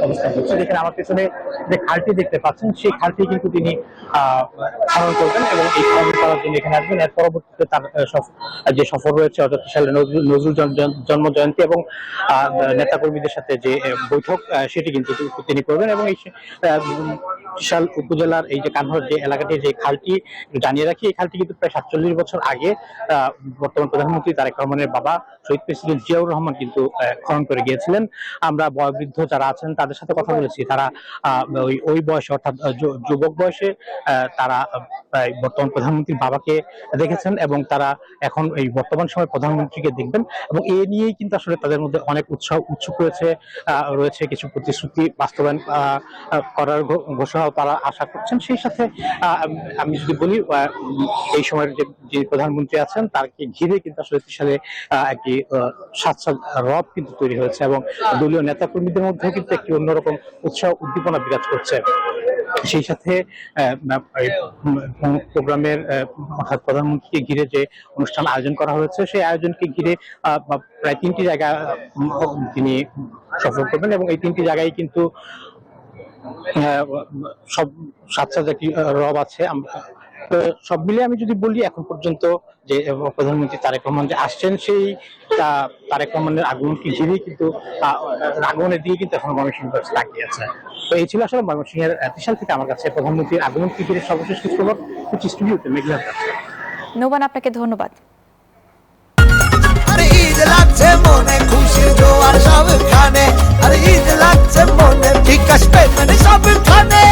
অবস্থান করছে। যেখানে আমার পেছনে যে খালটি দেখতে পাচ্ছেন সেই খালটি কিন্তু তিনি খনন করবেন এবং এই খনন করার জন্য এখানে আসবেন। এর পরবর্তীতে তার যে সফর রয়েছে অর্থাৎ সালে নজরুল জন্ম জয়ন্তী এবং নেতাকর্মীদের সাথে যে বৈঠক সেটি কিন্তু তিনি করবেন। এবং এই বিশাল উপজেলার এই যে কানহর যে এলাকাটি যে খালটি জানিয়ে রাখি, এই খালটি কিন্তু প্রায় 47 বছর আগে বর্তমান প্রধানমন্ত্রী তারেক রহমানের বাবা শহীদ প্রেসিডেন্ট জিয়াউর রহমান কিন্তু খনন করে গিয়েছিলেন। আমরা বয়োবৃদ্ধ যারা আছেন তাদের সাথে কথা বলেছি, তারা ওই বয়সে অর্থাৎ যুবক বয়সে তারা প্রায় বর্তমান প্রধানমন্ত্রীর বাবাকে দেখেছেন এবং তারা এখন এই বর্তমান সময় প্রধানমন্ত্রীকে দেখবেন এবং এ নিয়েই কিন্তু আসলে তাদের মধ্যে অনেক উৎসুক রয়েছে কিছু প্রতিশ্রুতি বাস্তবায়ন করার ঘোষণাও তারা আশা করছেন। সেই সাথে আমি যদি বলি এই সময়ের যে প্রধানমন্ত্রী আছেন তাকে ঘিরে কিন্তু আসলে ত্রিশালে একটি সাজসাজ রব কিন্তু তৈরি হয়েছে এবং দলীয় নেতাকর্মীদের মধ্যেও কিন্তু একটি অন্যরকম উৎসাহ উদ্দীপনা বিরাজ করছে। সেই সাথে প্রোগ্রামের অর্থাৎ প্রধানমন্ত্রীকে ঘিরে যে অনুষ্ঠান আয়োজন করা হয়েছে সেই আয়োজনকে ঘিরে প্রায় 3টি জায়গা তিনি সফর করবেন এবং এই 3টি জায়গায় কিন্তু সব সাজসাজ একটি রব আছে। সব মিলে আমি যদি বলি এখন পর্যন্ত যে প্রধানমন্ত্রী তারেক রহমান যে আসছেন সেই তারেক রহমানের আগমনকে ঘিরেই কিন্তু আগমনের দিকে কিন্তু এখন ময়মনসিংহ তাকিয়ে আছে। তো এই ছিল আসলে ময়মনসিংহের ত্রিশাল থেকে আমার কাছে প্রধানমন্ত্রীর আগমনকে ঘিরে সর্বশেষ খবর। স্টুডিওতে মেঘলার কাছে নোমান, আপনাকে ধন্যবাদ। ঈদ লাগছে মনে, খুশির জোয়ার সবখানে, আর ঈদ লাগছে মনে, বিকাশ পেমেন্ট সবখানে।